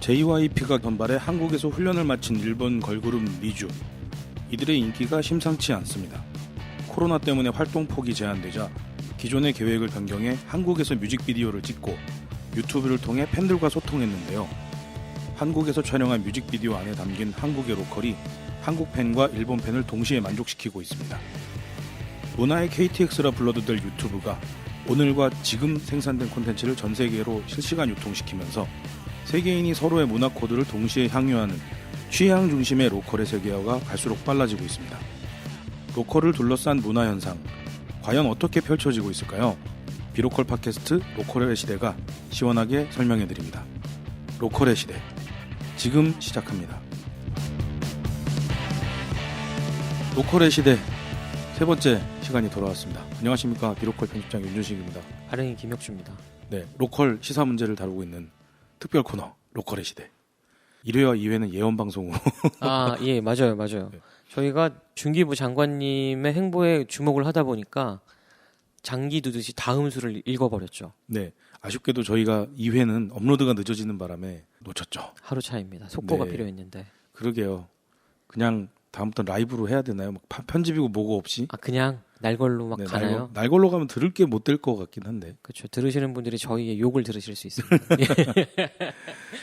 JYP가 선발해 한국에서 훈련을 마친 일본 걸그룹 니쥬. 이들의 인기가 심상치 않습니다. 코로나 때문에 활동 폭이 제한되자 기존의 계획을 변경해 한국에서 뮤직비디오를 찍고 유튜브를 통해 팬들과 소통했는데요. 한국에서 촬영한 뮤직비디오 안에 담긴 한국의 로컬이 한국 팬과 일본 팬을 동시에 만족시키고 있습니다. 문화의 KTX라 불러도 될 유튜브가 오늘과 지금 생산된 콘텐츠를 전 세계로 실시간 유통시키면서 세계인이 서로의 문화 코드를 동시에 향유하는 취향 중심의 로컬의 세계화가 갈수록 빨라지고 있습니다. 로컬을 둘러싼 문화 현상, 과연 어떻게 펼쳐지고 있을까요? 비로컬 팟캐스트 로컬의 시대가 시원하게 설명해드립니다. 로컬의 시대, 지금 시작합니다. 로컬의 시대 세 번째 시간이 돌아왔습니다. 안녕하십니까, 비로컬 편집장 윤준식입니다. 발행인 김혁주입니다. 네, 로컬 시사 문제를 다루고 있는 특별 코너 로컬의 시대. 1회와 2회는 예언 방송으로. 예, 맞아요. 네. 저희가 중기부 장관님의 행보에 주목을 하다 보니까 장기 두듯이 다음 수를 읽어버렸죠. 네, 아쉽게도 저희가 2회는 업로드가 늦어지는 바람에 놓쳤죠. 하루 차이입니다. 속보가 네. 필요했는데. 그러게요. 그냥 다음부터 라이브로 해야 되나요? 막 편집이고 뭐고 없이? 그냥 날걸로 막 네, 가나요? 날걸로 가면 들을 게 못 될 것 같긴 한데. 그렇죠. 들으시는 분들이 저희의 욕을 들으실 수 있습니다.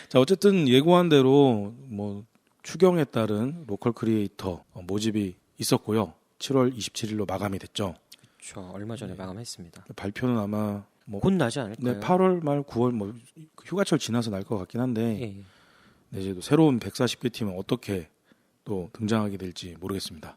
자, 어쨌든 예고한 대로 뭐 추경에 따른 로컬 크리에이터 모집이 있었고요. 7월 27일로 마감이 됐죠. 그렇죠. 얼마 전에 마감했습니다. 발표는 아마 뭐 곧 나지 않을까요? 네, 8월 말 9월 뭐 휴가철 지나서 날 것 같긴 한데. 예. 네, 이제 또 새로운 140개 팀은 어떻게 또 등장하게 될지 모르겠습니다.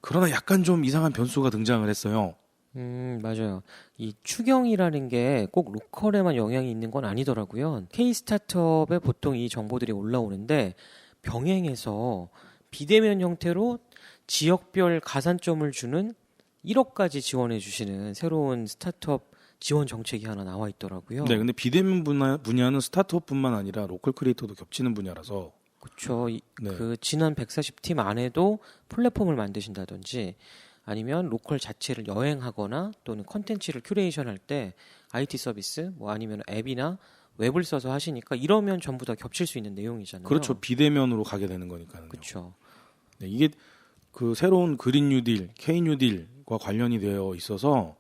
그러나 약간 좀 이상한 변수가 등장을 했어요. 맞아요. 이 추경이라는 게 꼭 로컬에만 영향이 있는 건 아니더라고요. K-스타트업에 보통 이 정보들이 올라오는데 병행해서 비대면 형태로 지역별 가산점을 주는 1억까지 지원해 주시는 새로운 스타트업 지원 정책이 하나 나와 있더라고요. 네, 근데 비대면 분야는 스타트업뿐만 아니라 로컬 크리에이터도 겹치는 분야라서. 그렇죠. 네. 그 지난 140팀 안에도 플랫폼을 만드신다든지 아니면 로컬 자체를 여행하거나 또는 컨텐츠를 큐레이션할 때 IT 서비스 뭐 아니면 앱이나 웹을 써서 하시니까 이러면 전부 다 겹칠 수 있는 내용이잖아요. 그렇죠. 비대면으로 가게 되는 거니까요. 그렇죠. 네, 이게 그 새로운 그린 뉴딜, K 뉴딜과 관련이 되어 있어서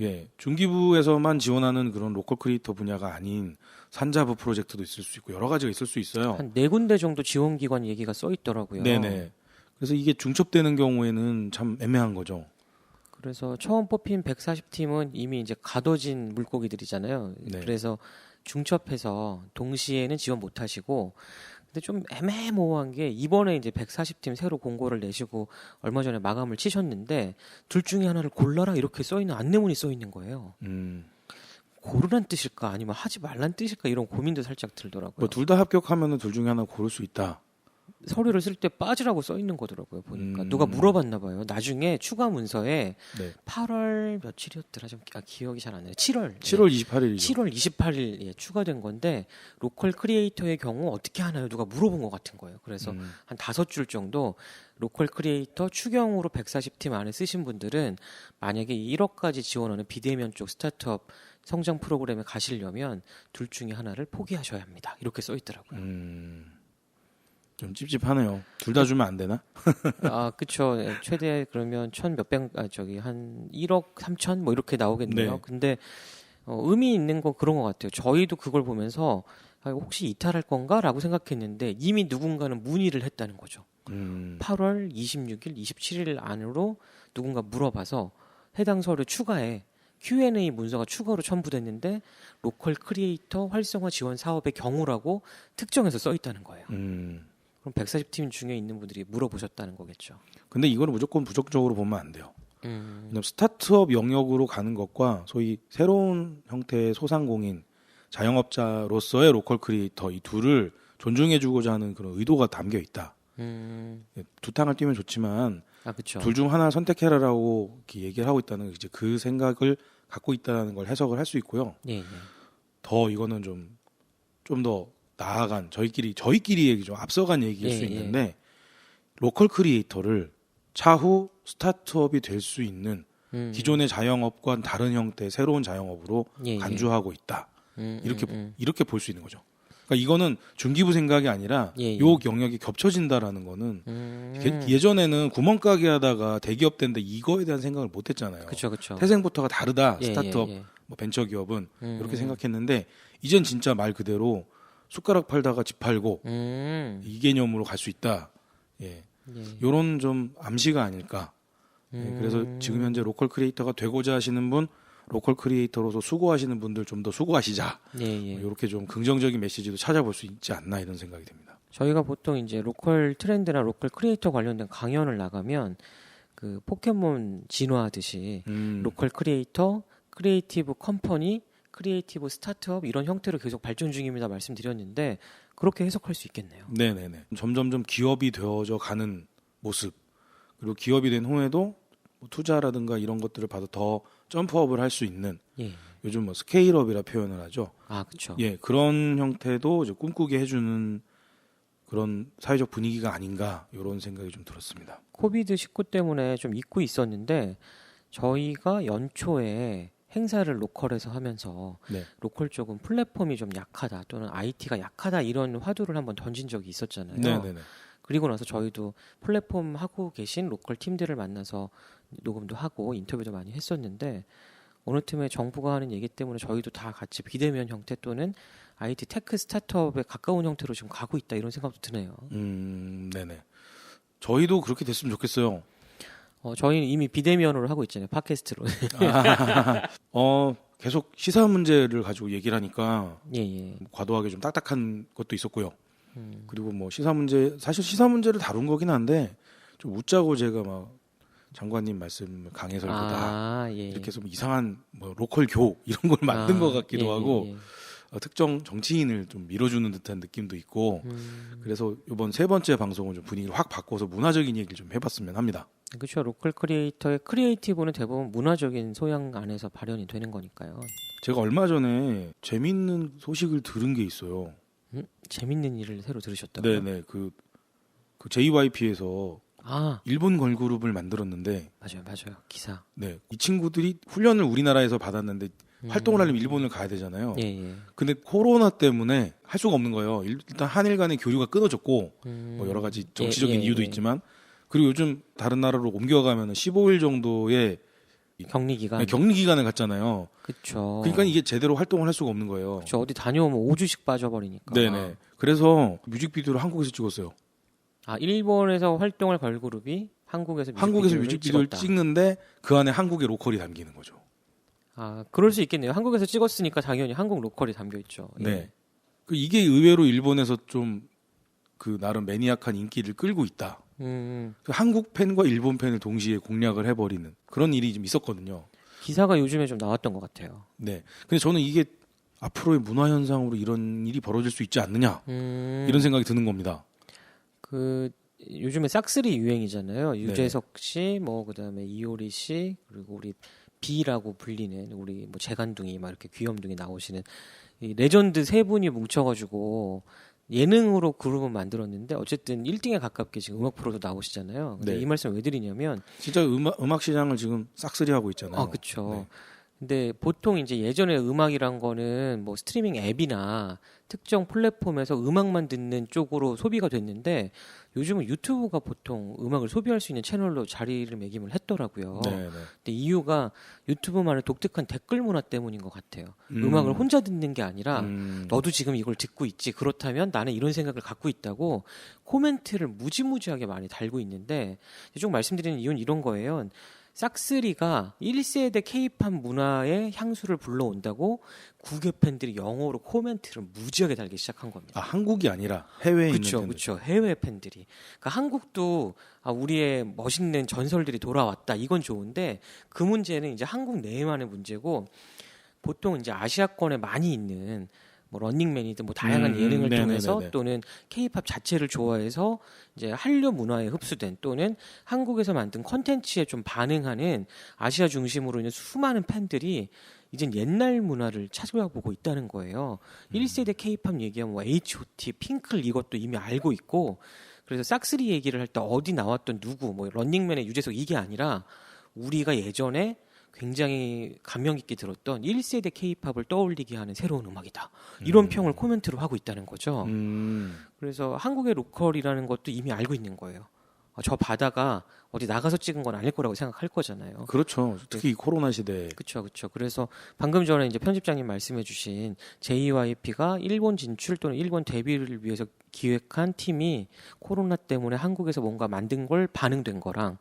예, 중기부에서만 지원하는 그런 로컬 크리에이터 분야가 아닌 산자부 프로젝트도 있을 수 있고 여러 가지가 있을 수 있어요. 한 4군데 정도 지원 기관 얘기가 써 있더라고요. 네네. 그래서 이게 중첩되는 경우에는 참 애매한 거죠. 그래서 처음 뽑힌 140팀은 이미 이제 가둬진 물고기들이잖아요. 네. 그래서 중첩해서 동시에는 지원 못 하시고 근데 좀 애매모호한 게 이번에 이제 140팀 새로 공고를 내시고 얼마 전에 마감을 치셨는데 둘 중에 하나를 골라라 이렇게 써 있는 안내문이 써 있는 거예요. 고르란 뜻일까 아니면 하지 말란 뜻일까 이런 고민도 살짝 들더라고요. 뭐 둘 다 합격하면은 둘 중에 하나 고를 수 있다. 서류를 쓸 때 빠지라고 써 있는 거더라고요. 보니까 누가 물어봤나 봐요. 나중에 추가 문서에 네. 8월 며칠이었더라 좀 기억이 잘 안 나요. 7월 28일이죠. 7월 28일 추가된 건데 로컬 크리에이터의 경우 어떻게 하나요? 누가 물어본 것 같은 거예요. 그래서 한 5줄 정도 로컬 크리에이터 추경으로 140팀 안에 쓰신 분들은 만약에 1억까지 지원하는 비대면 쪽 스타트업 성장 프로그램에 가시려면 둘 중에 하나를 포기하셔야 합니다. 이렇게 써 있더라고요. 좀 찝찝하네요. 둘 다 주면 안 되나? 그쵸. 최대 그러면 한 1억 3천 뭐 이렇게 나오겠네요. 네. 근데 의미 있는 건 그런 것 같아요. 저희도 그걸 보면서 혹시 이탈할 건가라고 생각했는데 이미 누군가는 문의를 했다는 거죠. 8월 26일, 27일 안으로 누군가 물어봐서 해당 서류 추가에 Q&A 문서가 추가로 첨부됐는데 로컬 크리에이터 활성화 지원 사업의 경우라고 특정해서 써 있다는 거예요. 그럼 140팀 중에 있는 분들이 물어보셨다는 거겠죠. 근데 이거는 무조건 부정적으로 보면 안 돼요. 왜냐면 스타트업 영역으로 가는 것과 소위 새로운 형태의 소상공인, 자영업자로서의 로컬 크리에이터 이 둘을 존중해주고자 하는 그런 의도가 담겨 있다. 두 탕을 뛰면 좋지만 그쵸. 둘 중 하나 선택해라라고 이렇게 얘기를 하고 있다는 이제 그 생각을 갖고 있다는 걸 해석을 할 수 있고요. 예. 더 이거는 좀 더 나아간 저희끼리 얘기 좀 앞서간 얘기일 수 있는데 로컬 크리에이터를 차후 스타트업이 될 수 있는 기존의 자영업과 다른 형태의 새로운 자영업으로 간주하고 있다. 이렇게 볼 수 있는 거죠. 그러니까 이거는 중기부 생각이 아니라 예. 요 영역이 겹쳐진다라는 거는 예전에는 구멍가게 하다가 대기업 때인데 이거에 대한 생각을 못 했잖아요. 그렇죠, 그렇죠. 태생부터가 다르다. 예, 스타트업, 예. 뭐 벤처기업은 이렇게 생각했는데 이젠 진짜 말 그대로 숟가락 팔다가 집 팔고 이 개념으로 갈 수 있다. 예. 요런 좀 암시가 아닐까. 예, 그래서 지금 현재 로컬 크리에이터가 되고자 하시는 분, 로컬 크리에이터로서 수고하시는 분들 좀 더 수고하시자. 이렇게 좀 긍정적인 메시지도 찾아볼 수 있지 않나 이런 생각이 듭니다. 저희가 보통 이제 로컬 트렌드나 로컬 크리에이터 관련된 강연을 나가면 그 포켓몬 진화하듯이 로컬 크리에이터, 크리에이티브 컴퍼니, 크리에이티브 스타트업 이런 형태로 계속 발전 중입니다 말씀드렸는데 그렇게 해석할 수 있겠네요. 네네네. 점점점 기업이 되어져 가는 모습 그리고 기업이 된 후에도 뭐 투자라든가 이런 것들을 봐도 더 점프업을 할 수 있는 요즘 뭐 스케일업이라 표현을 하죠. 아, 그렇죠. 예, 그런 형태도 이제 꿈꾸게 해주는 그런 사회적 분위기가 아닌가 이런 생각이 좀 들었습니다. 코비드 19 때문에 좀 잊고 있었는데 저희가 연초에 행사를 로컬에서 하면서 로컬 쪽은 플랫폼이 좀 약하다 또는 IT가 약하다 이런 화두를 한번 던진 적이 있었잖아요. 네네네. 그리고 나서 저희도 플랫폼 하고 계신 로컬 팀들을 만나서 녹음도 하고 인터뷰도 많이 했었는데 어느 틈에 정부가 하는 얘기 때문에 저희도 다 같이 비대면 형태 또는 IT 테크 스타트업에 가까운 형태로 지금 가고 있다 이런 생각도 드네요. 네네. 저희도 그렇게 됐으면 좋겠어요. 저희는 이미 비대면으로 하고 있잖아요. 팟캐스트로. 계속 시사 문제를 가지고 얘기를 하니까 예. 과도하게 좀 딱딱한 것도 있었고요. 그리고 뭐 시사 문제 사실 시사 문제를 다룬 거긴 한데 좀 웃자고 제가 막 장관님 말씀을 강해설보다 이렇게 해서 뭐 이상한 뭐 로컬 교 이런 걸 만든 것 같기도 하고 특정 정치인을 좀 밀어주는 듯한 느낌도 있고 그래서 이번 세 번째 방송은 좀 분위기를 확 바꿔서 문화적인 얘기를 좀 해봤으면 합니다. 그렇죠. 로컬 크리에이터의 크리에이티브는 대부분 문화적인 소양 안에서 발현이 되는 거니까요. 제가 얼마 전에 재밌는 소식을 들은 게 있어요. 재밌는 일을 새로 들으셨다고요? 네네. 그 JYP에서 일본 걸그룹을 만들었는데 맞아요. 기사. 네, 이 친구들이 훈련을 우리나라에서 받았는데 활동을 하려면 일본을 가야 되잖아요. 근데 코로나 때문에 할 수가 없는 거예요. 일단 한일 간의 교류가 끊어졌고 뭐 여러 가지 정치적인 이유도 있지만 그리고 요즘 다른 나라로 옮겨가면 15일 정도의 격리 기간. 네, 격리 기간을 갖잖아요. 그렇죠. 그러니까 이게 제대로 활동을 할 수가 없는 거예요. 그렇죠. 어디 다녀오면 5주씩 빠져버리니까. 네네. 그래서 뮤직비디오를 한국에서 찍었어요. 일본에서 활동할 걸그룹이 한국에서 뮤직비디오를 찍는데 그 안에 한국의 로컬이 담기는 거죠. 그럴 수 있겠네요. 한국에서 찍었으니까 당연히 한국 로컬이 담겨 있죠. 네. 이게 의외로 일본에서 좀 그 나름 매니악한 인기를 끌고 있다. 한국 팬과 일본 팬을 동시에 공략을 해버리는 그런 일이 좀 있었거든요. 기사가 요즘에 좀 나왔던 것 같아요. 네. 근데 저는 이게 앞으로의 문화 현상으로 이런 일이 벌어질 수 있지 않느냐 이런 생각이 드는 겁니다. 요즘에 싹쓸이 유행이잖아요. 유재석 씨, 뭐 그다음에 이효리 씨, 그리고 우리 B라고 불리는 우리 뭐 재간둥이 막 이렇게 귀염둥이 나오시는 이 레전드 세 분이 뭉쳐가지고 예능으로 그룹을 만들었는데 어쨌든 1등에 가깝게 지금 음악 프로도 나오시잖아요. 근데 이 말씀 왜 드리냐면 진짜 음악 시장을 지금 싹쓸이 하고 있잖아요. 그렇죠. 근데 보통 이제 예전에 음악이란 거는 뭐 스트리밍 앱이나 특정 플랫폼에서 음악만 듣는 쪽으로 소비가 됐는데 요즘은 유튜브가 보통 음악을 소비할 수 있는 채널로 자리를 매김을 했더라고요. 근데 이유가 유튜브만의 독특한 댓글 문화 때문인 것 같아요. 음악을 혼자 듣는 게 아니라 너도 지금 이걸 듣고 있지. 그렇다면 나는 이런 생각을 갖고 있다고 코멘트를 무지무지하게 많이 달고 있는데 쭉 말씀드리는 이유는 이런 거예요. 싹쓸이가 1세대 K-팝 문화의 향수를 불러온다고 국외 팬들이 영어로 코멘트를 무지하게 달기 시작한 겁니다. 한국이 아니라 해외에 있는 팬들. 그렇죠. 해외 팬들이. 그러니까 한국도 우리의 멋있는 전설들이 돌아왔다. 이건 좋은데 그 문제는 이제 한국 내만의 문제고 보통 이제 아시아권에 많이 있는 뭐 런닝맨이든 뭐 다양한 예능을 통해서 또는 K-팝 자체를 좋아해서 이제 한류 문화에 흡수된 또는 한국에서 만든 콘텐츠에 좀 반응하는 아시아 중심으로 있는 수많은 팬들이 이젠 옛날 문화를 찾아보고 있다는 거예요. 1세대 K-팝 얘기하면 뭐 H.O.T, 핑클 이것도 이미 알고 있고 그래서 싹쓸이 얘기를 할 때 어디 나왔던 누구 뭐 런닝맨의 유재석 이게 아니라 우리가 예전에 굉장히 감명 깊게 들었던 1세대 K-팝을 떠올리게 하는 새로운 음악이다. 이런 평을 코멘트로 하고 있다는 거죠. 그래서 한국의 로컬이라는 것도 이미 알고 있는 거예요. 저 바다가 어디 나가서 찍은 건 아닐 거라고 생각할 거잖아요. 그렇죠. 특히 이 코로나 시대에. 그렇죠, 그렇죠. 그래서 방금 전에 이제 편집장님 말씀해주신 JYP가 일본 진출 또는 일본 데뷔를 위해서 기획한 팀이 코로나 때문에 한국에서 뭔가 만든 걸 반응된 거랑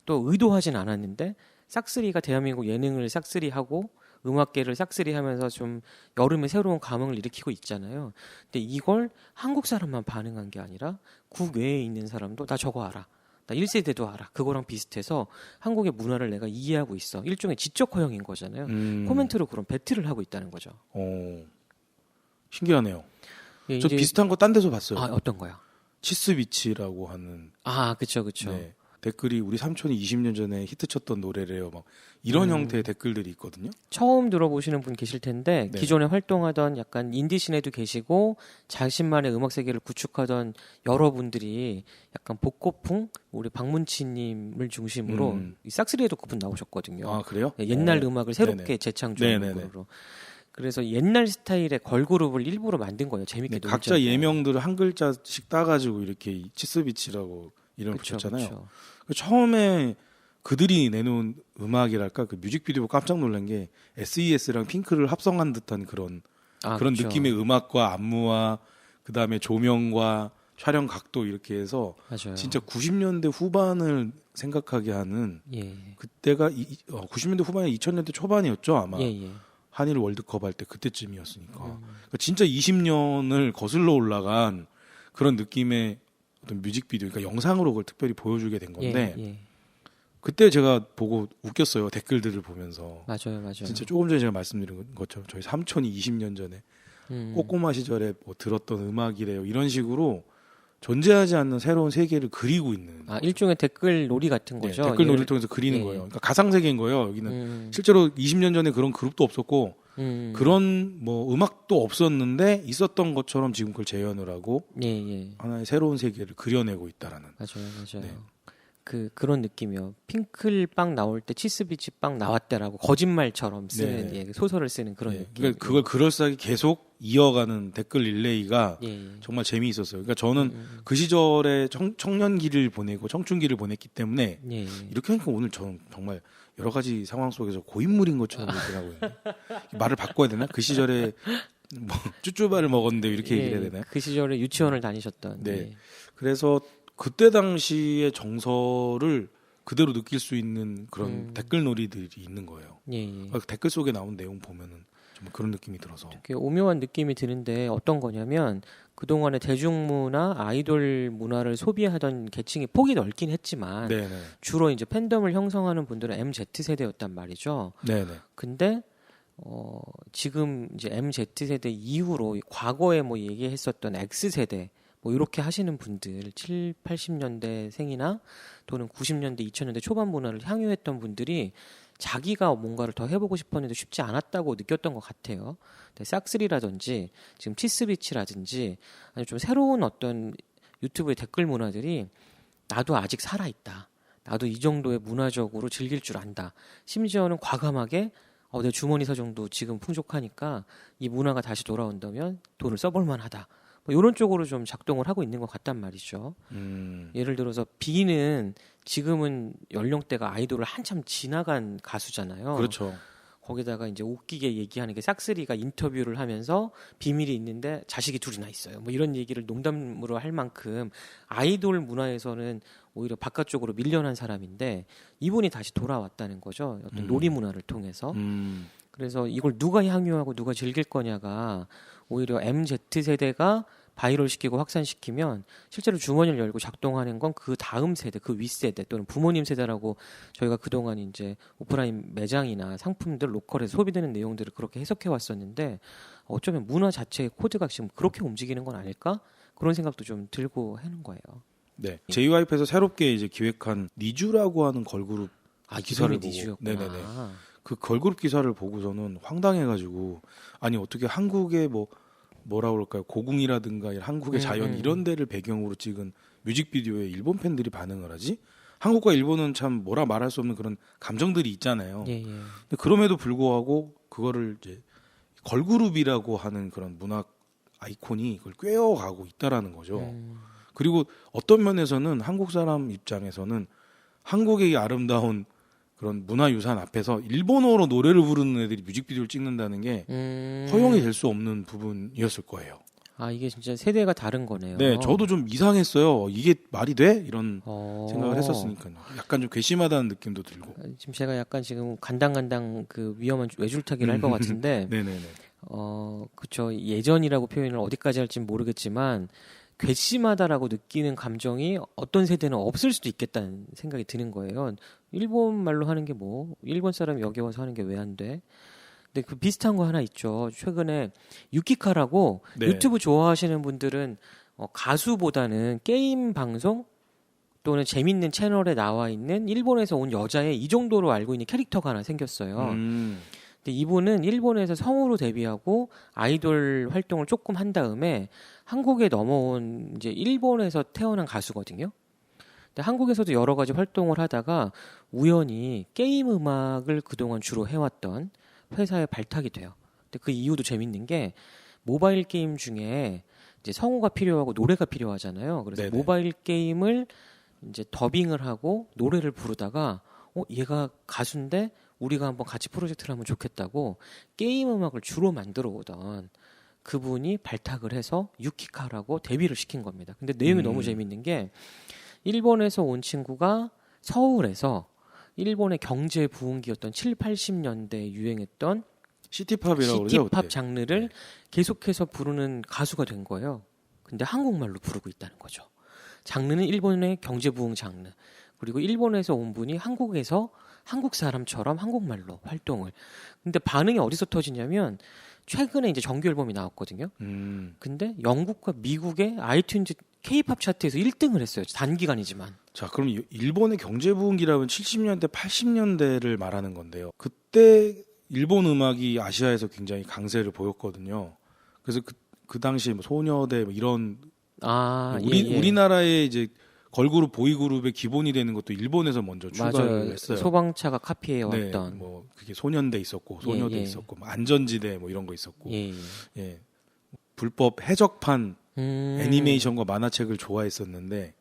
또 의도하진 않았는데 싹쓸이가 대한민국 예능을 싹쓸이하고 음악계를 싹쓸이하면서 좀 여름에 새로운 감흥을 일으키고 있잖아요. 근데 이걸 한국 사람만 반응한 게 아니라 국외에 있는 사람도 나 저거 알아. 나 1세대도 알아. 그거랑 비슷해서 한국의 문화를 내가 이해하고 있어. 일종의 지적 허용인 거잖아요. 코멘트로 그런 배틀을 하고 있다는 거죠. 신기하네요. 예, 저 비슷한 거 딴 데서 봤어요. 아, 어떤 거요? 치스비치라고 하는. 아, 그쵸, 그쵸. 네. 댓글이 우리 삼촌이 20년 전에 히트쳤던 노래래요. 막 이런 형태의 댓글들이 있거든요. 처음 들어보시는 분 계실 텐데 네. 기존에 활동하던 약간 인디씬에도 계시고 자신만의 음악 세계를 구축하던 여러분들이 약간 복고풍 우리 박문치님을 중심으로 이 싹쓸이에도 그분 나오셨거든요. 아, 그래요? 네, 옛날 음악을 새롭게 네네. 재창조하는 네네네. 걸로. 그래서 옛날 스타일의 걸그룹을 일부러 만든 거예요. 재밌게 네, 각자 놀자고. 예명들을 한 글자씩 따가지고 이렇게 이 치스비치라고 이름을 그쵸, 붙였잖아요. 그쵸. 처음에 그들이 내놓은 음악이랄까 그 뮤직비디오 깜짝 놀란 게 SES랑 핑크를 합성한 듯한 그런 그쵸. 느낌의 음악과 안무와 그 다음에 조명과 촬영 각도 이렇게 해서 맞아요. 진짜 90년대 후반을 생각하게 하는 예. 그때가 90년대 후반에 2000년대 초반이었죠 아마. 예, 예. 한일 월드컵 할 때 그때쯤이었으니까. 그러니까 진짜 20년을 거슬러 올라간 그런 느낌의 어떤 뮤직비디오, 그러니까 영상으로 그걸 특별히 보여주게 된 건데 예, 예. 그때 제가 보고 웃겼어요. 댓글들을 보면서. 맞아요, 맞아요. 진짜 조금 전에 제가 말씀드린 것처럼 저희 삼촌이 20년 전에 꼬꼬마 시절에 뭐 들었던 음악이래요. 이런 식으로 존재하지 않는 새로운 세계를 그리고 있는. 일종의 댓글 놀이 같은 네, 거죠. 댓글 놀이를 통해서 그리는 예. 거예요. 그러니까 가상 세계인 거예요. 여기는 실제로 20년 전에 그런 그룹도 없었고 그런 뭐 음악도 없었는데 있었던 것처럼 지금 그걸 재현을 하고 예, 예. 하나의 새로운 세계를 그려내고 있다라는. 맞아요, 맞아요. 네. 그런 느낌이요. 핑클빵 나올 때 치스비치빵 나왔대라고 거짓말처럼 쓰는 네. 예, 소설을 쓰는 그런 네, 느낌. 그러니까 그걸 그럴싸하게 계속 이어가는 댓글 릴레이가 예, 예. 정말 재미있었어요. 그러니까 저는 그 시절에 청년기를 보내고 청춘기를 보냈기 때문에 예, 예. 이렇게 하니까 오늘 저는 정말 여러 가지 상황 속에서 고인물인 것처럼 얘기를 하고 있는데 말을 바꿔야 되나? 그 시절에 뭐 쭈쭈바를 먹었는데 이렇게 예, 얘기를 해야 되나요? 그 시절에 유치원을 다니셨던. 네. 예. 그래서 그때 당시의 정서를 그대로 느낄 수 있는 그런 댓글 놀이들이 있는 거예요. 예, 예. 그러니까 댓글 속에 나온 내용 보면은 정말 그런 느낌이 들어서. 되게 오묘한 느낌이 드는데 어떤 거냐면 그동안의 대중문화, 아이돌 문화를 소비하던 계층이 폭이 넓긴 했지만 네네. 주로 이제 팬덤을 형성하는 분들은 MZ세대였단 말이죠. 네네. 근데 지금 이제 MZ세대 이후로 과거에 뭐 얘기했었던 X세대 뭐 이렇게 하시는 분들 7, 80년대 생이나 또는 90년대, 2000년대 초반 문화를 향유했던 분들이 자기가 뭔가를 더 해보고 싶었는데 쉽지 않았다고 느꼈던 것 같아요. 싹쓸이라든지 지금 치스비치라든지 아니 좀 새로운 어떤 유튜브의 댓글 문화들이 나도 아직 살아있다. 나도 이 정도의 문화적으로 즐길 줄 안다. 심지어는 과감하게 내 주머니 사정도 지금 풍족하니까 이 문화가 다시 돌아온다면 돈을 써볼 만하다. 뭐 이런 쪽으로 좀 작동을 하고 있는 것 같단 말이죠. 예를 들어서 비는 지금은 연령대가 아이돌을 한참 지나간 가수잖아요. 그렇죠. 거기다가 이제 웃기게 얘기하는 게 싹쓸이가 인터뷰를 하면서 비밀이 있는데 자식이 둘이나 있어요. 뭐 이런 얘기를 농담으로 할 만큼 아이돌 문화에서는 오히려 바깥쪽으로 밀려난 사람인데 이분이 다시 돌아왔다는 거죠. 어떤 놀이 문화를 통해서. 그래서 이걸 누가 향유하고 누가 즐길 거냐가 오히려 MZ세대가 바이럴 시키고 확산시키면 실제로 주머니를 열고 작동하는 건 그 다음 세대, 그 윗세대 또는 부모님 세대라고 저희가 그동안 이제 오프라인 매장이나 상품들 로컬에서 소비되는 내용들을 그렇게 해석해 왔었는데 어쩌면 문화 자체의 코드가 지금 그렇게 움직이는 건 아닐까? 그런 생각도 좀 들고 하는 거예요. 네. JYP에서 새롭게 이제 기획한 니쥬라고 하는 걸그룹 기사를 보고 니쥬였구나. 네네네. 그 걸그룹 기사를 보고서는 황당해가지고 아니 어떻게 한국의 뭐라 그럴까요 고궁이라든가 한국의 자연 이런 데를 배경으로 찍은 뮤직비디오에 일본 팬들이 반응을 하지? 한국과 일본은 참 뭐라 말할 수 없는 그런 감정들이 있잖아요. 예, 예. 근데 그럼에도 불구하고 그거를 이제 걸그룹이라고 하는 그런 문학 아이콘이 그걸 꿰어가고 있다라는 거죠. 그리고 어떤 면에서는 한국 사람 입장에서는 한국의 아름다운 그런 문화유산 앞에서 일본어로 노래를 부르는 애들이 뮤직비디오를 찍는다는 게 허용이 될 수 없는 부분이었을 거예요. 아, 이게 진짜 세대가 다른 거네요. 네, 저도 좀 이상했어요. 이게 말이 돼? 이런 생각을 했었으니까요. 약간 좀 괘씸하다는 느낌도 들고. 지금 제가 약간 지금 간당간당 그 위험한 외줄타기를 할 것 같은데, 네네네. 그쵸. 예전이라고 표현을 어디까지 할지 모르겠지만, 괘씸하다라고 느끼는 감정이 어떤 세대는 없을 수도 있겠다는 생각이 드는 거예요. 일본 말로 하는 게 뭐, 일본 사람이 여기 와서 하는 게 왜 안 돼? 근데 그 비슷한 거 하나 있죠. 최근에 유키카라고 네. 유튜브 좋아하시는 분들은 가수보다는 게임 방송 또는 재밌는 채널에 나와 있는 일본에서 온 여자의 이 정도로 알고 있는 캐릭터가 하나 생겼어요. 근데 이분은 일본에서 성우로 데뷔하고 아이돌 활동을 조금 한 다음에 한국에 넘어온 이제 일본에서 태어난 가수거든요. 근데 한국에서도 여러 가지 활동을 하다가 우연히 게임 음악을 그동안 주로 해왔던 회사에 발탁이 돼요. 근데 그 이유도 재밌는 게 모바일 게임 중에 이제 성우가 필요하고 노래가 필요하잖아요. 그래서 네네. 모바일 게임을 이제 더빙을 하고 노래를 부르다가 얘가 가수인데 우리가 한번 같이 프로젝트를 하면 좋겠다고 게임 음악을 주로 만들어 오던 그분이 발탁을 해서 유키카라고 데뷔를 시킨 겁니다. 근데 내용이 너무 재밌는 게 일본에서 온 친구가 서울에서 일본의 경제 부흥기였던 7, 80년대에 유행했던 시티팝이라고 그러죠. 시티팝 그때. 장르를 계속해서 부르는 가수가 된 거예요. 근데 한국말로 부르고 있다는 거죠. 장르는 일본의 경제 부흥 장르. 그리고 일본에서 온 분이 한국에서 한국 사람처럼 한국말로 활동을. 근데 반응이 어디서 터지냐면 최근에 이제 정규 앨범이 나왔거든요. 근데 영국과 미국의 아이튠즈 K-팝 차트에서 1등을 했어요. 단기간이지만. 자, 그럼 일본의 경제 부흥기라면 70년대, 80년대를 말하는 건데요. 그때 일본 음악이 아시아에서 굉장히 강세를 보였거든요. 그래서 그 당시 뭐 소녀대 뭐 이런 우리나라의 이제 걸그룹, 보이그룹의 기본이 되는 것도 일본에서 먼저 출발을 맞아요. 했어요. 소방차가 카피해 왔던. 네, 뭐 그게 소년대 있었고 소녀대 있었고 뭐 안전지대 뭐 이런 거 있었고, 예, 불법 해적판 애니메이션과 만화책을 좋아했었는데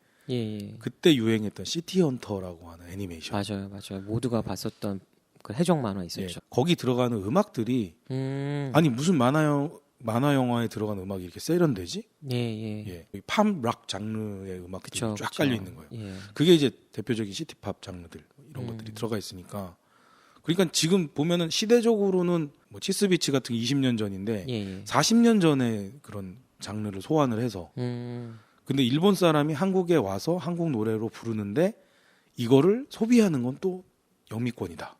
그때 유행했던 시티헌터라고 하는 애니메이션. 맞아요. 모두가 봤었던 그 해적 만화 있었죠. 거기 들어가는 음악들이 아니 무슨 만화 영화에 들어간 음악이 이렇게 세련되지? 팝락 장르의 음악들이 쫙 깔려 있는 거예요. 그게 이제 대표적인 시티팝 장르들 이런 것들이 들어가 있으니까. 그러니까 지금 보면은 시대적으로는 뭐 치스비치 같은 게 20년 전인데 40년 전에 그런 장르를 소환을 해서 근데 일본 사람이 한국에 와서 한국 노래로 부르는데 이거를 소비하는 건 또 영미권이다.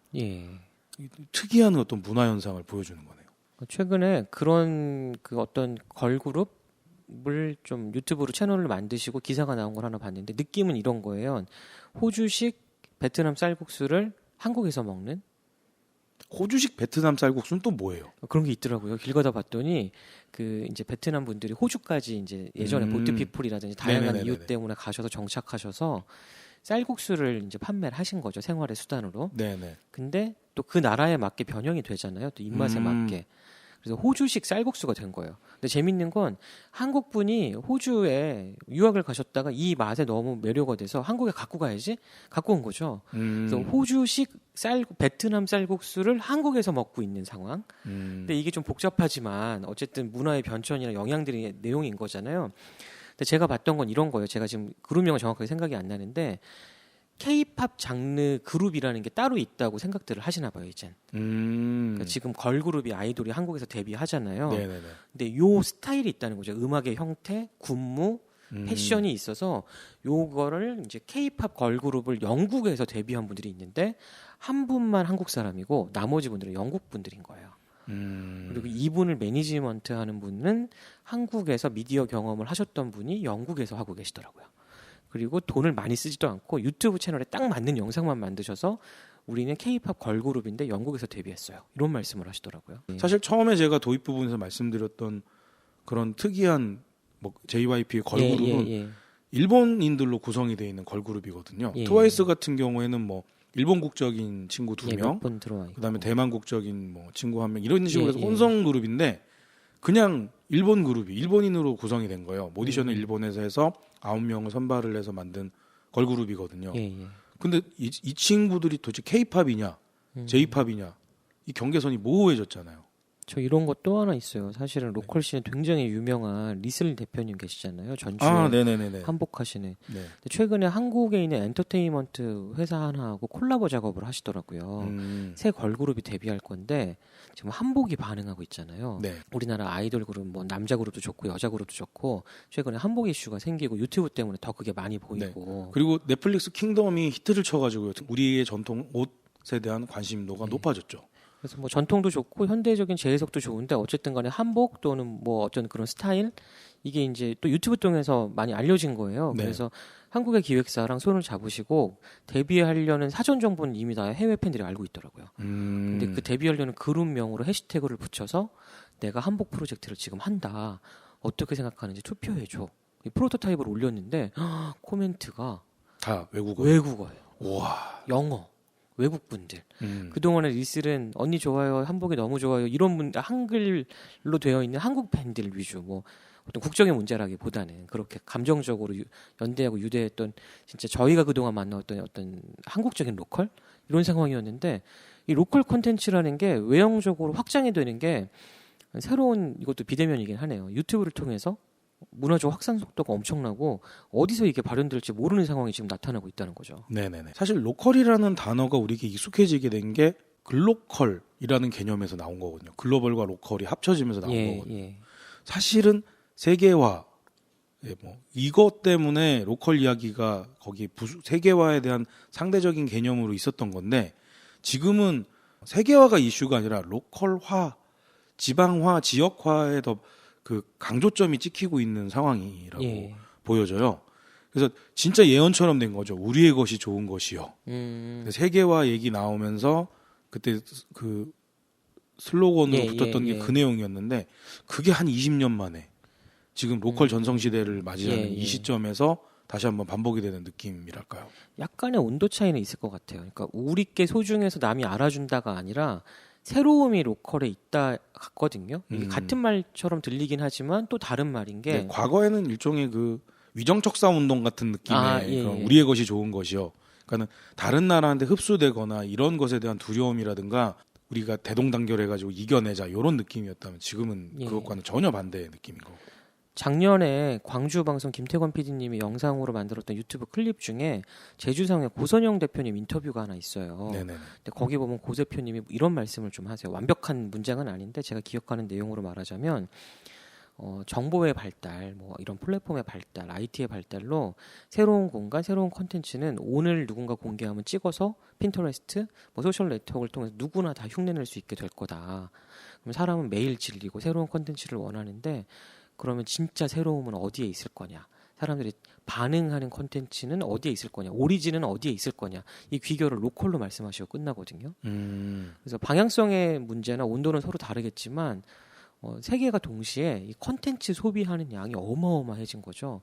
특이한 어떤 문화 현상을 보여주는 거네요. 최근에 그런 그 어떤 걸그룹을 좀 유튜브로 채널을 만드시고 기사가 나온 걸 하나 봤는데 느낌은 이런 거예요. 호주식 베트남 쌀국수를 한국에서 먹는. 호주식 베트남 쌀국수는 또 뭐예요? 그런 게 있더라고요. 길 가다 봤더니 그 이제 베트남 분들이 호주까지 이제 예전에 보트피플이라든지 다양한 이유 때문에 가셔서 정착하셔서 쌀국수를 이제 판매를 하신 거죠. 생활의 수단으로. 네네. 근데 또 그 나라에 맞게 변형이 되잖아요. 또 입맛에 맞게. 그래서 호주식 쌀국수가 된 거예요. 근데 재밌는 건 한국 분이 호주에 유학을 가셨다가 이 맛에 너무 매료가 돼서 한국에 갖고 가야지 갖고 온 거죠. 그래서 호주식 베트남 쌀국수를 한국에서 먹고 있는 상황. 근데 이게 좀 복잡하지만 어쨌든 문화의 변천이나 영향들이 내용인 거잖아요. 근데 제가 봤던 건 이런 거예요. 제가 지금 그룹명은 정확하게 생각이 안 나는데 K-팝 장르 그룹이라는 게 따로 있다고 생각들을 하시나 봐요, 이젠. 그러니까 지금 걸그룹이 아이돌이 한국에서 데뷔하잖아요. 네네네. 근데 요 스타일이 있다는 거죠. 음악의 형태, 군무, 패션이 있어서 요거를 이제 K-팝 걸그룹을 영국에서 데뷔한 분들이 있는데 한 분만 한국 사람이고 나머지 분들은 영국 분들인 거예요. 그리고 이분을 매니지먼트 하는 분은 한국에서 미디어 경험을 하셨던 분이 영국에서 하고 계시더라고요. 그리고 돈을 많이 쓰지도 않고 유튜브 채널에 딱 맞는 영상만 만드셔서 우리는 K-팝 걸그룹인데 영국에서 데뷔했어요. 이런 말씀을 하시더라고요. 사실 처음에 제가 도입 부분에서 말씀드렸던 그런 특이한 뭐 JYP의 걸그룹은 일본인들로 구성이 되어 있는 걸그룹이거든요. 예. 트와이스 같은 경우에는 뭐 일본 국적인 친구 예, 2명, 몇 번 들어와 있고. 그다음에 대만 국적인 뭐 친구 1명 이런 식으로 해서 예. 혼성 그룹인데 그냥 일본 그룹이 일본인으로 구성이 된 거예요. 오디션을 일본에서 해서 9명을 선발을 해서 만든 걸그룹이거든요. 예, 예. 근데 이 친구들이 도대체 K-팝이냐, J-팝이냐 이 경계선이 모호해졌잖아요. 저 이런 것 또 하나 있어요. 사실은 로컬 씬에 굉장히 유명한 리슬 대표님 계시잖아요. 전주에 네네네네. 한복하시는. 네. 근데 최근에 한국에 있는 엔터테인먼트 회사 하나하고 콜라보 작업을 하시더라고요. 새 걸그룹이 데뷔할 건데 지금 한복이 반응하고 있잖아요. 네. 우리나라 아이돌 그룹 뭐 남자 그룹도 좋고 여자 그룹도 좋고 최근에 한복 이슈가 생기고 유튜브 때문에 더 그게 많이 보이고. 그리고 넷플릭스 킹덤이 히트를 쳐가지고 우리의 전통 옷에 대한 관심도가 높아졌죠. 그래서 뭐 전통도 좋고 현대적인 재해석도 좋은데 어쨌든 간에 한복 또는 뭐 어떤 그런 스타일 이게 이제 또 유튜브 통해서 많이 알려진 거예요. 네. 그래서 한국의 기획사랑 손을 잡으시고 데뷔하려는 사전 정보는 이미 다 해외 팬들이 알고 있더라고요. 근데 그 데뷔하려는 그룹명으로 해시태그를 붙여서 내가 한복 프로젝트를 지금 한다. 어떻게 생각하는지 투표해줘. 이 프로토타입을 올렸는데 코멘트가 다 외국어예요. 와. 영어. 외국 분들. 그동안의 리슬은 언니 좋아요, 한복이 너무 좋아요 이런 분들 한글로 되어 있는 한국 팬들 위주 뭐 어떤 국적의 문제라기보다는 그렇게 감정적으로 연대하고 유대했던 진짜 저희가 그동안 만나왔던 어떤 한국적인 로컬 이런 상황이었는데 이 로컬 콘텐츠라는 게 외형적으로 확장이 되는 게 새로운 이것도 비대면이긴 하네요. 유튜브를 통해서 문화적 확산 속도가 엄청나고 어디서 이게 발현될지 모르는 상황이 지금 나타나고 있다는 거죠. 네네네. 사실 로컬이라는 단어가 우리에게 익숙해지게 된 게 글로컬이라는 개념에서 나온 거거든요. 글로벌과 로컬이 합쳐지면서 나온 거거든요. 예. 사실은 세계화, 뭐 이것 때문에 로컬 이야기가 거기 세계화에 대한 상대적인 개념으로 있었던 건데 지금은 세계화가 이슈가 아니라 로컬화, 지방화, 지역화에 더 그 강조점이 찍히고 있는 상황이라고 보여져요. 그래서 진짜 예언처럼 된 거죠. 우리의 것이 좋은 것이요. 세계화 얘기 나오면서 그때 그 슬로건으로 붙었던 게 그 내용이었는데 그게 한 20년 만에 지금 로컬 전성시대를 맞이하는 이 시점에서 다시 한번 반복이 되는 느낌이랄까요. 약간의 온도 차이는 있을 것 같아요. 그러니까 우리께 소중해서 남이 알아준다가 아니라 새로움이 로컬에 있다 같거든요. 이게 같은 말처럼 들리긴 하지만 또 다른 말인 게 네, 과거에는 일종의 그 위정척사 운동 같은 느낌의 그런 우리의 것이 좋은 것이요. 그러니까는 다른 나라한테 흡수되거나 이런 것에 대한 두려움이라든가 우리가 대동단결해가지고 이겨내자 이런 느낌이었다면 지금은 그것과는 전혀 반대의 느낌인 거고. 작년에 광주 방송 김태권 PD님이 영상으로 만들었던 유튜브 클립 중에 제주성의 고선영 대표님 인터뷰가 하나 있어요. 네네. 근데 거기 보면 고 대표님이 이런 말씀을 좀 하세요. 완벽한 문장은 아닌데 제가 기억하는 내용으로 말하자면 정보의 발달, 뭐 이런 플랫폼의 발달, IT의 발달로 새로운 공간, 새로운 콘텐츠는 오늘 누군가 공개하면 찍어서 핀터레스트, 뭐 소셜 네트워크를 통해서 누구나 다 흉내낼 수 있게 될 거다. 그럼 사람은 매일 질리고 새로운 콘텐츠를 원하는데 그러면 진짜 새로움은 어디에 있을 거냐? 사람들이 반응하는 콘텐츠는 어디에 있을 거냐? 오리진은 어디에 있을 거냐? 이 귀결을 로컬로 말씀하시고 끝나거든요. 그래서 방향성의 문제나 온도는 서로 다르겠지만 세계가 동시에 이 콘텐츠 소비하는 양이 어마어마해진 거죠.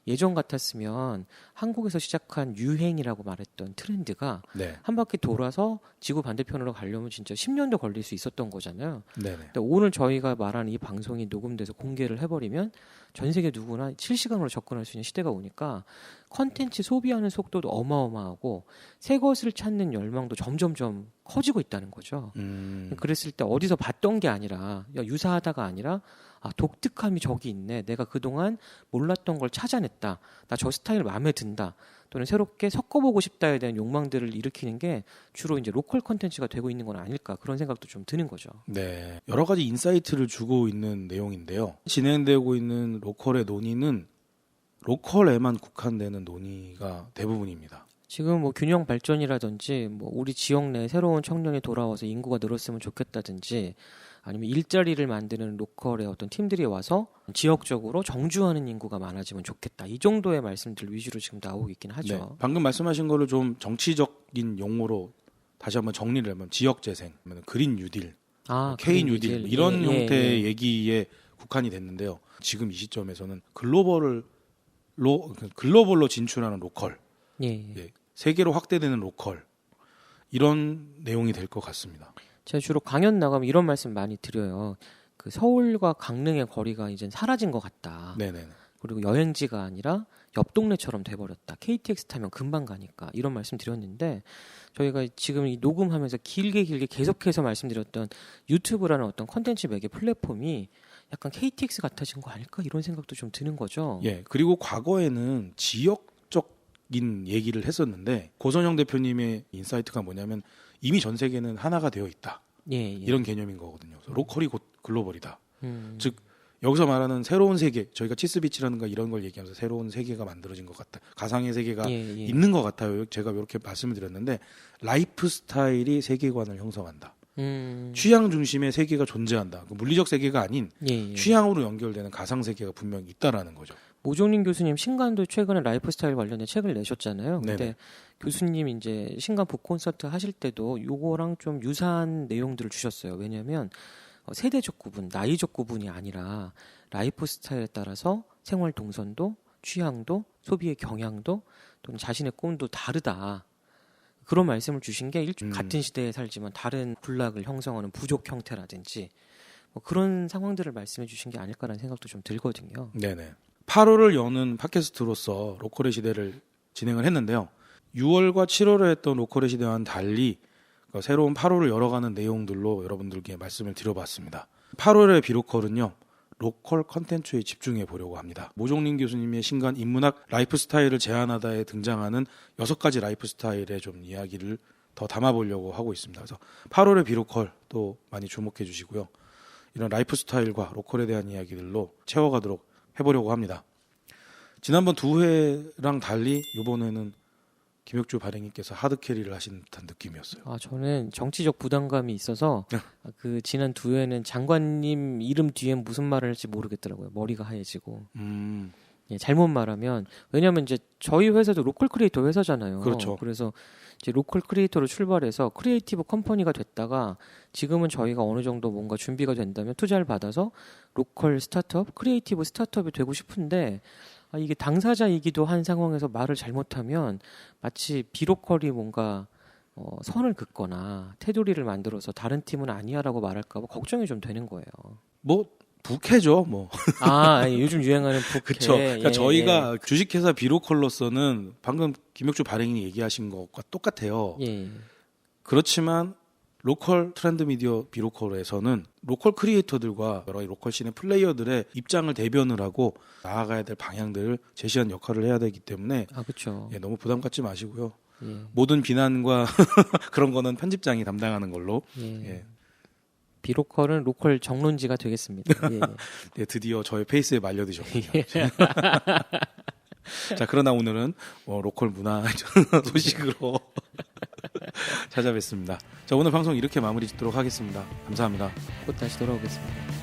예전 같았으면 한국에서 시작한 유행이라고 말했던 트렌드가 한 바퀴 돌아서 지구 반대편으로 가려면 진짜 10년도 걸릴 수 있었던 거잖아요. 근데 오늘 저희가 말하는 이 방송이 녹음돼서 공개를 해버리면 전 세계 누구나 실시간으로 접근할 수 있는 시대가 오니까 컨텐츠 소비하는 속도도 어마어마하고 새 것을 찾는 열망도 점점점 커지고 있다는 거죠. 그랬을 때 어디서 봤던 게 아니라 유사하다가 아니라 독특함이 저기 있네. 내가 그동안 몰랐던 걸 찾아냈다. 나 저 스타일 마음에 든다. 또는 새롭게 섞어보고 싶다에 대한 욕망들을 일으키는 게 주로 이제 로컬 컨텐츠가 되고 있는 건 아닐까 그런 생각도 좀 드는 거죠. 네, 여러 가지 인사이트를 주고 있는 내용인데요. 진행되고 있는 로컬의 논의는 로컬에만 국한되는 논의가 대부분입니다. 지금 뭐 균형 발전이라든지 뭐 우리 지역 내 새로운 청년이 돌아와서 인구가 늘었으면 좋겠다든지 아니면 일자리를 만드는 로컬의 어떤 팀들이 와서 지역적으로 정주하는 인구가 많아지면 좋겠다. 이 정도의 말씀들 위주로 지금 나오고 있긴 하죠. 네, 방금 말씀하신 거를 좀 정치적인 용어로 다시 한번 정리를 하면 지역재생, 그린 뉴딜, K 뉴딜 이런 형태의 얘기에 국한이 됐는데요. 지금 이 시점에서는 글로벌로 글로벌로 진출하는 로컬, 예. 예, 세계로 확대되는 로컬 이런 내용이 될 것 같습니다. 제가 주로 강연 나가면 이런 말씀 많이 드려요. 그 서울과 강릉의 거리가 이제 사라진 것 같다. 네네. 그리고 여행지가 아니라 옆 동네처럼 돼버렸다. KTX 타면 금방 가니까 이런 말씀 드렸는데 저희가 지금 이 녹음하면서 길게 계속해서 말씀드렸던 유튜브라는 어떤 컨텐츠 매개 플랫폼이 약간 KTX 같아진 거 아닐까 이런 생각도 좀 드는 거죠. 예, 그리고 과거에는 지역적인 얘기를 했었는데 고선영 대표님의 인사이트가 뭐냐면 이미 전 세계는 하나가 되어 있다. 예. 이런 개념인 거거든요. 그래서 로컬이 곧 글로벌이다. 음. 즉 여기서 말하는 새로운 세계, 저희가 치스비치라든가 이런 걸 얘기하면서 새로운 세계가 만들어진 것 같다. 가상의 세계가 예. 있는 것 같아요. 제가 이렇게 말씀을 드렸는데 라이프 스타일이 세계관을 형성한다. 취향 중심의 세계가 존재한다. 물리적 세계가 아닌 예. 취향으로 연결되는 가상 세계가 분명히 있다라는 거죠. 모종님 교수님 신간도 최근에 라이프 스타일 관련된 책을 내셨잖아요. 근데 네네. 교수님 이제 신간 북콘서트 하실 때도 요거랑 좀 유사한 내용들을 주셨어요. 왜냐하면 세대적 구분, 나이적 구분이 아니라 라이프 스타일에 따라서 생활 동선도, 취향도, 소비의 경향도 또는 자신의 꿈도 다르다. 그런 말씀을 주신 게 같은 시대에 살지만 다른 군락을 형성하는 부족 형태라든지 뭐 그런 상황들을 말씀해 주신 게 아닐까라는 생각도 좀 들거든요. 네네. 8월을 여는 팟캐스트로서 로컬의 시대를 진행을 했는데요. 6월과 7월에 했던 로컬의 시대와는 달리 새로운 8월을 열어가는 내용들로 여러분들께 말씀을 드려봤습니다. 8월의 비로컬은요. 로컬 컨텐츠에 집중해 보려고 합니다. 모종린 교수님의 신간 인문학 라이프 스타일을 제안하다에 등장하는 6가지 라이프 스타일의 좀 이야기를 더 담아보려고 하고 있습니다. 그래서 8월의 비로컬 또 많이 주목해 주시고요. 이런 라이프 스타일과 로컬에 대한 이야기들로 채워가도록 해보려고 합니다. 지난번 2회랑 달리 이번에는 김혁주 발행님께서 하드캐리를 하신 듯한 느낌이었어요. 저는 정치적 부담감이 있어서 그 지난 2회는 장관님 이름 뒤에 무슨 말을 할지 모르겠더라고요. 머리가 하얘지고. 예, 잘못 말하면 왜냐하면 이제 저희 회사도 로컬 크리에이터 회사잖아요. 그렇죠. 그래서 이제 로컬 크리에이터로 출발해서 크리에이티브 컴퍼니가 됐다가 지금은 저희가 어느 정도 뭔가 준비가 된다면 투자를 받아서 로컬 스타트업, 크리에이티브 스타트업이 되고 싶은데 이게 당사자이기도 한 상황에서 말을 잘못하면 마치 비로컬이 뭔가 선을 긋거나 테두리를 만들어서 다른 팀은 아니야라고 말할까 봐 걱정이 좀 되는 거예요. 뭐 부캐죠, 뭐. 요즘 유행하는 부캐. 그렇죠. 그러니까 저희가 주식회사 비로컬로서는 방금 김혁주 발행인이 얘기하신 것과 똑같아요. 예. 그렇지만 로컬 트렌드 미디어 비로컬에서는 로컬 크리에이터들과 여러 로컬 씬의 플레이어들의 입장을 대변을 하고 나아가야 될 방향들을 제시한 역할을 해야 되기 때문에 그렇죠. 너무 부담 갖지 마시고요. 예. 모든 비난과 그런 거는 편집장이 담당하는 걸로. 예. 비로컬은 로컬 정론지가 되겠습니다. 예. 네, 드디어 저의 페이스에 말려드셨군요. 자, 그러나 오늘은 로컬 문화 소식으로 찾아뵙습니다. 자, 오늘 방송 이렇게 마무리 짓도록 하겠습니다. 감사합니다. 곧 다시 돌아오겠습니다.